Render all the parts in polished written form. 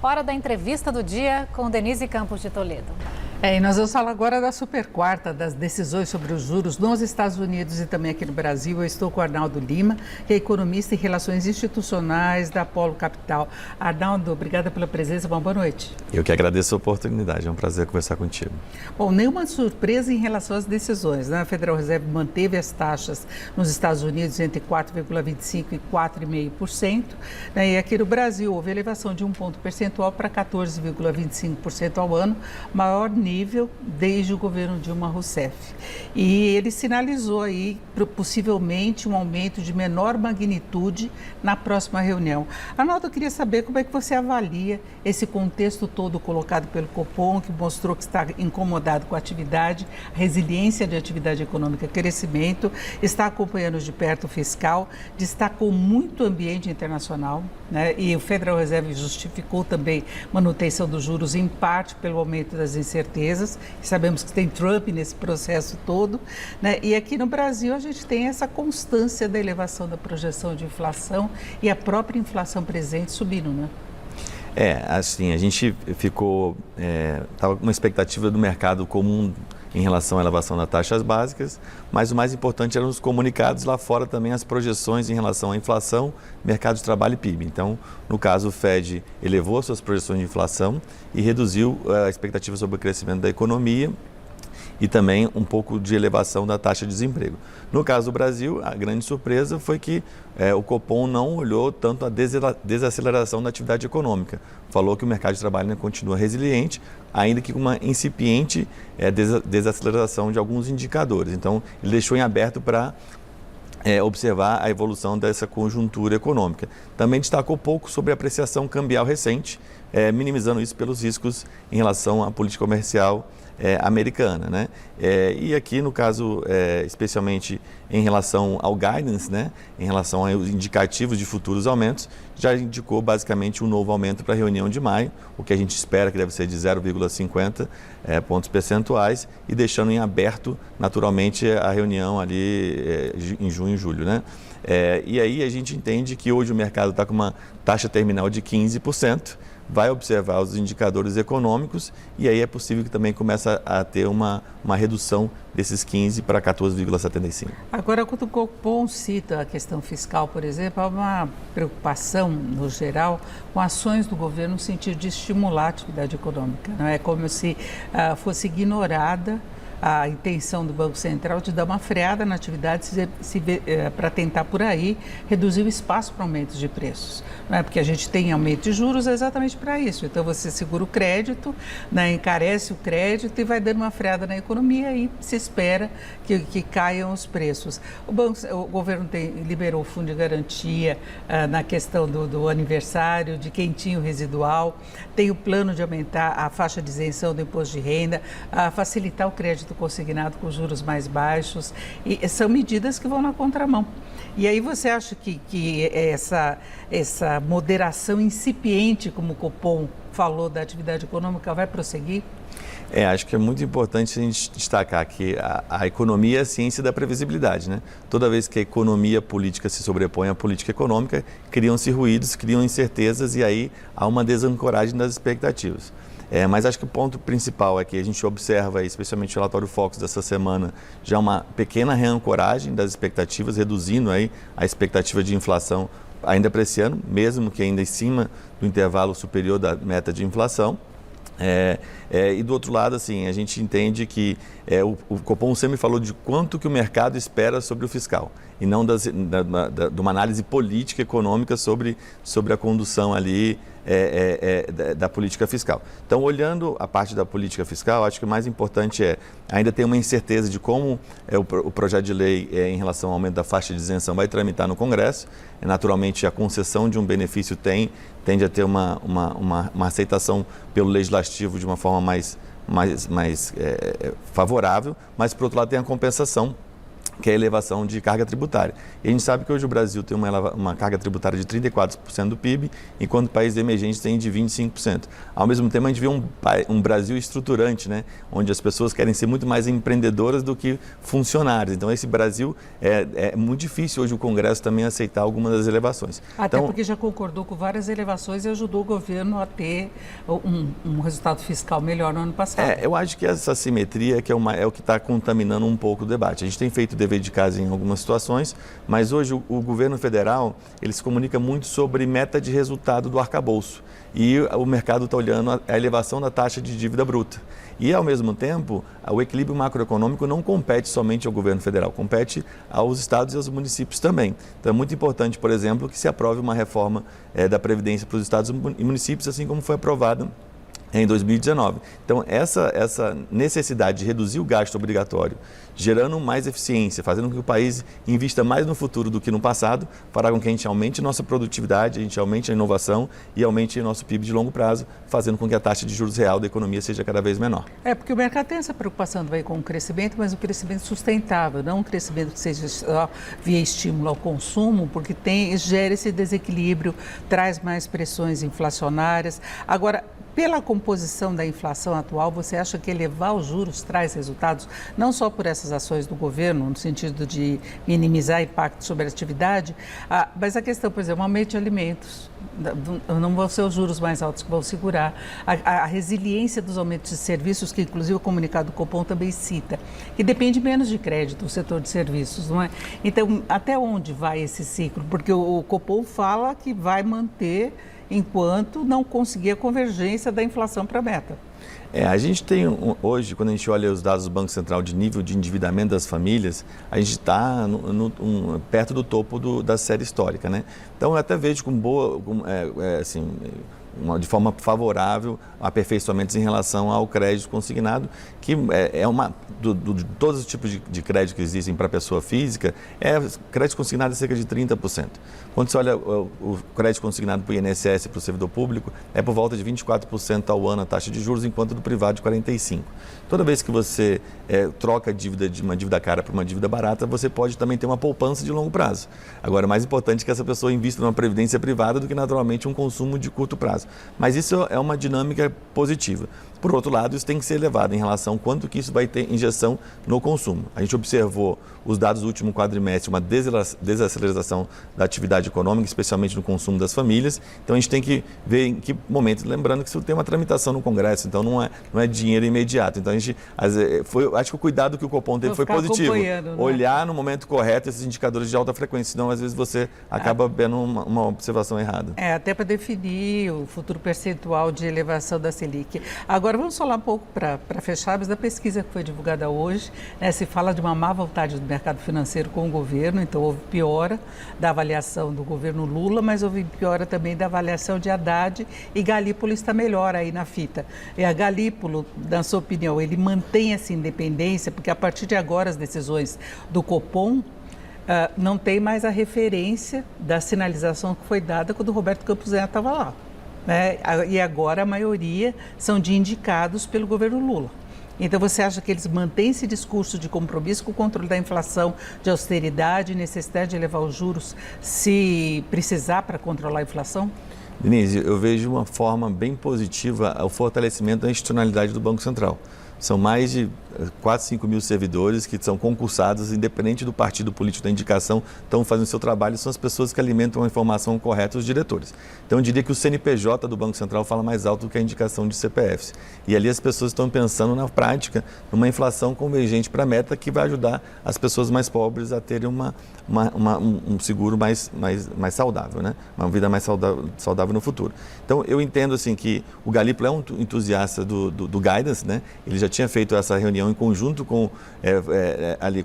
Hora da entrevista do dia com Denise Campos de Toledo. E nós vamos falar agora da super quarta, das decisões sobre os juros nos Estados Unidos e também aqui no Brasil. Eu estou com o Arnaldo Lima, que é economista em relações institucionais da Polo Capital. Arnaldo, obrigada pela presença, boa noite. Eu que agradeço a oportunidade, é um prazer conversar contigo. Bom, nenhuma surpresa em relação às decisões, né? A Federal Reserve manteve as taxas nos Estados Unidos entre 4,25% e 4,5%, né? E aqui no Brasil houve elevação de 1 ponto percentual para 14,25% ao ano, maior nível desde o governo Dilma Rousseff. E ele sinalizou aí possivelmente um aumento de menor magnitude na próxima reunião. Arnaldo, eu queria saber como é que você avalia esse contexto todo colocado pelo Copom, que mostrou que está incomodado com a atividade, a resiliência de atividade econômica, crescimento, está acompanhando de perto o fiscal, destacou muito o ambiente internacional, né? E o Federal Reserve justificou também manutenção dos juros, em parte pelo aumento das incertezas. Sabemos que tem Trump nesse processo todo, né? E aqui no Brasil a gente tem essa constância da elevação da projeção de inflação e a própria inflação presente subindo, né? Assim, a gente estava com uma expectativa do mercado comum em relação à elevação das taxas básicas, mas o mais importante eram os comunicados lá fora também, as projeções em relação à inflação, mercado de trabalho e PIB. Então, no caso, o Fed elevou suas projeções de inflação e reduziu a expectativa sobre o crescimento da economia e também um pouco de elevação da taxa de desemprego. No caso do Brasil, a grande surpresa foi que o Copom não olhou tanto a desaceleração da atividade econômica. Falou que o mercado de trabalho continua resiliente, ainda que com uma incipiente desaceleração de alguns indicadores. Então, ele deixou em aberto para observar a evolução dessa conjuntura econômica. Também destacou pouco sobre a apreciação cambial recente, minimizando isso pelos riscos em relação à política comercial americana, né? E aqui, no caso, especialmente em relação ao guidance, né? Em relação aos indicativos de futuros aumentos, já indicou basicamente um novo aumento para a reunião de maio, o que a gente espera que deve ser de 0,50 pontos percentuais, e deixando em aberto, naturalmente, a reunião ali em junho e julho, né? E aí a gente entende que hoje o mercado está com uma taxa terminal de 15%, vai observar os indicadores econômicos e aí é possível que também comece a ter uma redução desses 15% para 14,75%. Agora, quando o Copom cita a questão fiscal, por exemplo, há uma preocupação, no geral, com ações do governo no sentido de estimular a atividade econômica. Não é como se fosse ignorada a intenção do Banco Central de dar uma freada na atividade para tentar, por aí, reduzir o espaço para aumentos de preços. Não é? Porque a gente tem aumento de juros exatamente para isso. Então, você segura o crédito, né, encarece o crédito e vai dando uma freada na economia e se espera que caiam os preços. O governo liberou o fundo de garantia na questão do aniversário, de quentinho residual, tem o plano de aumentar a faixa de isenção do imposto de renda, facilitar o crédito consignado com juros mais baixos, e são medidas que vão na contramão. E aí você acha que essa moderação incipiente, como o Copom falou, da atividade econômica vai prosseguir? Acho que é muito importante a gente destacar que a economia é a ciência da previsibilidade, né? Toda vez que a economia política se sobrepõe à política econômica, criam-se ruídos, criam incertezas e aí há uma desancoragem das expectativas. Mas acho que o ponto principal é que a gente observa, especialmente o relatório Focus dessa semana, já uma pequena reancoragem das expectativas, reduzindo aí a expectativa de inflação ainda para esse ano, mesmo que ainda em cima do intervalo superior da meta de inflação. E do outro lado, assim, a gente entende que o Copom sempre falou de quanto que o mercado espera sobre o fiscal e não de uma análise política econômica sobre a condução ali da política fiscal. Então, olhando a parte da política fiscal, acho que o mais importante ainda tem uma incerteza de como o projeto de lei em relação ao aumento da faixa de isenção vai tramitar no Congresso. Naturalmente, a concessão de um benefício tende a ter uma aceitação pelo legislativo de uma forma mais favorável, mas, por outro lado, tem a compensação que é a elevação de carga tributária. E a gente sabe que hoje o Brasil tem uma carga tributária de 34% do PIB, enquanto países emergentes têm de 25%. Ao mesmo tempo, a gente vê um Brasil estruturante, né? Onde as pessoas querem ser muito mais empreendedoras do que funcionários. Então, esse Brasil é muito difícil hoje o Congresso também aceitar algumas das elevações. Até porque já concordou com várias elevações e ajudou o governo a ter um resultado fiscal melhor no ano passado. Eu acho que essa assimetria é o que está contaminando um pouco o debate. A gente tem feito dever de casa em algumas situações, mas hoje o governo federal ele se comunica muito sobre meta de resultado do arcabouço e o mercado está olhando a elevação da taxa de dívida bruta. E, ao mesmo tempo, o equilíbrio macroeconômico não compete somente ao governo federal, compete aos estados e aos municípios também. Então, é muito importante, por exemplo, que se aprove uma reforma da Previdência para os estados e municípios, assim como foi aprovada em 2019. Então, essa necessidade de reduzir o gasto obrigatório, gerando mais eficiência, fazendo com que o país invista mais no futuro do que no passado, fará com que a gente aumente nossa produtividade, a gente aumente a inovação e aumente nosso PIB de longo prazo, fazendo com que a taxa de juros real da economia seja cada vez menor. Porque o mercado tem essa preocupação com o crescimento, mas o crescimento sustentável, não um crescimento que seja só via estímulo ao consumo, porque gera esse desequilíbrio, traz mais pressões inflacionárias. Agora, pela composição da inflação atual, você acha que elevar os juros traz resultados, não só por essas ações do governo, no sentido de minimizar impacto sobre a atividade, mas a questão, por exemplo, aumento de alimentos, não vão ser os juros mais altos que vão segurar, a resiliência dos aumentos de serviços, que inclusive o comunicado do Copom também cita, que depende menos de crédito, o setor de serviços, não é? Então, até onde vai esse ciclo? Porque o Copom fala que vai manter enquanto não conseguir a convergência da inflação para a meta. A gente tem hoje, quando a gente olha os dados do Banco Central de nível de endividamento das famílias, a gente está perto do topo da série histórica, né? Então, eu até vejo de forma favorável aperfeiçoamentos em relação ao crédito consignado, que de todos os tipos de crédito que existem para a pessoa física, crédito consignado é cerca de 30%. Quando você olha o crédito consignado para o INSS e para o servidor público, é por volta de 24% ao ano a taxa de juros, enquanto do privado de 45%. Toda vez que você troca dívida de uma dívida cara para uma dívida barata, você pode também ter uma poupança de longo prazo. Agora, é mais importante que essa pessoa invista numa previdência privada do que naturalmente um consumo de curto prazo. Mas isso é uma dinâmica positiva. Por outro lado, isso tem que ser elevado em relação a quanto que isso vai ter injeção no consumo. A gente observou os dados do último quadrimestre, uma desaceleração da atividade econômica, especialmente no consumo das famílias. Então, a gente tem que ver em que momento, lembrando que isso tem uma tramitação no Congresso, então não é dinheiro imediato. Então, acho que o cuidado que o Copom teve foi positivo. Né? Olhar no momento correto esses indicadores de alta frequência, senão às vezes você acaba vendo uma observação errada. Até para definir o futuro percentual de elevação da Selic. Agora, vamos falar um pouco, para fechar, da pesquisa que foi divulgada hoje, né? Se fala de uma má vontade do mercado financeiro com o governo, então houve piora da avaliação do governo Lula, mas houve piora também da avaliação de Haddad, e Galípolo está melhor aí na fita. E a Galípolo, na sua opinião, ele mantém essa independência, porque a partir de agora as decisões do Copom não tem mais a referência da sinalização que foi dada quando o Roberto Campos Neto estava lá. E agora a maioria são de indicados pelo governo Lula. Então, você acha que eles mantêm esse discurso de compromisso com o controle da inflação, de austeridade, necessidade de elevar os juros se precisar para controlar a inflação? Denise, eu vejo uma forma bem positiva o fortalecimento da institucionalidade do Banco Central. São mais de 4, 5 mil servidores que são concursados, independente do partido político da indicação, estão fazendo o seu trabalho, são as pessoas que alimentam a informação correta, os diretores. Então, eu diria que o CNPJ do Banco Central fala mais alto do que a indicação de CPFs. E ali as pessoas estão pensando na prática, numa inflação convergente para a meta que vai ajudar as pessoas mais pobres a terem um seguro mais saudável, né? Uma vida mais saudável no futuro. Então, eu entendo assim que o Galípolo é um entusiasta do guidance, né? Ele já tinha feito essa reunião em conjunto com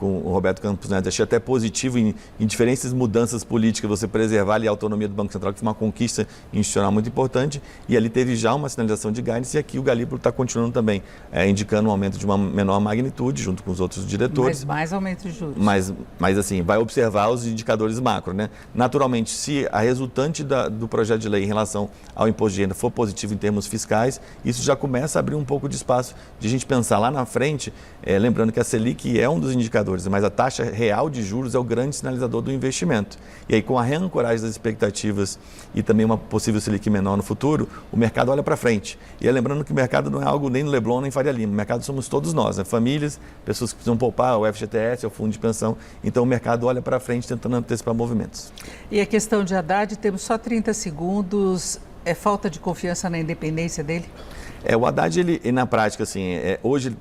o Roberto Campos Neto. Achei até positivo em diferentes mudanças políticas você preservar ali a autonomia do Banco Central, que foi uma conquista institucional muito importante, e ali teve já uma sinalização de guidance, e aqui o Galípolo está continuando também, indicando um aumento de uma menor magnitude, junto com os outros diretores. Mas mais aumento de juros. Mas assim, vai observar os indicadores macro, né? Naturalmente, se a resultante do projeto de lei em relação ao imposto de renda for positivo em termos fiscais, isso já começa a abrir um pouco de espaço de a gente pensar lá na frente, lembrando que a Selic é um dos indicadores, mas a taxa real de juros é o grande sinalizador do investimento. E aí, com a reancoragem das expectativas e também uma possível Selic menor no futuro, o mercado olha para frente. E lembrando que o mercado não é algo nem no Leblon, nem Faria Lima. O mercado somos todos nós, né? Famílias, pessoas que precisam poupar, o FGTS, o fundo de pensão. Então, o mercado olha para frente tentando antecipar movimentos. E a questão de Haddad, temos só 30 segundos. É falta de confiança na independência dele? O Haddad, ele na prática, assim, hoje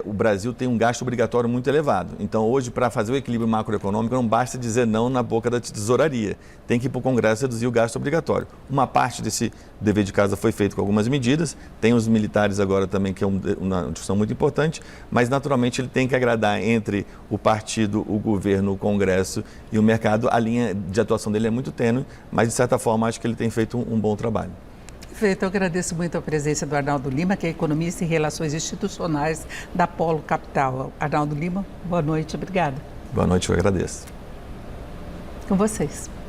o Brasil tem um gasto obrigatório muito elevado. Então, hoje, para fazer o equilíbrio macroeconômico, não basta dizer não na boca da tesouraria. Tem que ir para o Congresso reduzir o gasto obrigatório. Uma parte desse dever de casa foi feito com algumas medidas. Tem os militares agora também, que é uma discussão muito importante. Mas, naturalmente, ele tem que agradar entre o partido, o governo, o Congresso e o mercado. A linha de atuação dele é muito tênue, mas, de certa forma, acho que ele tem feito um bom trabalho. Perfeito, eu agradeço muito a presença do Arnaldo Lima, que é economista em relações institucionais da Polo Capital. Arnaldo Lima, boa noite, obrigada. Boa noite, eu agradeço. Com vocês.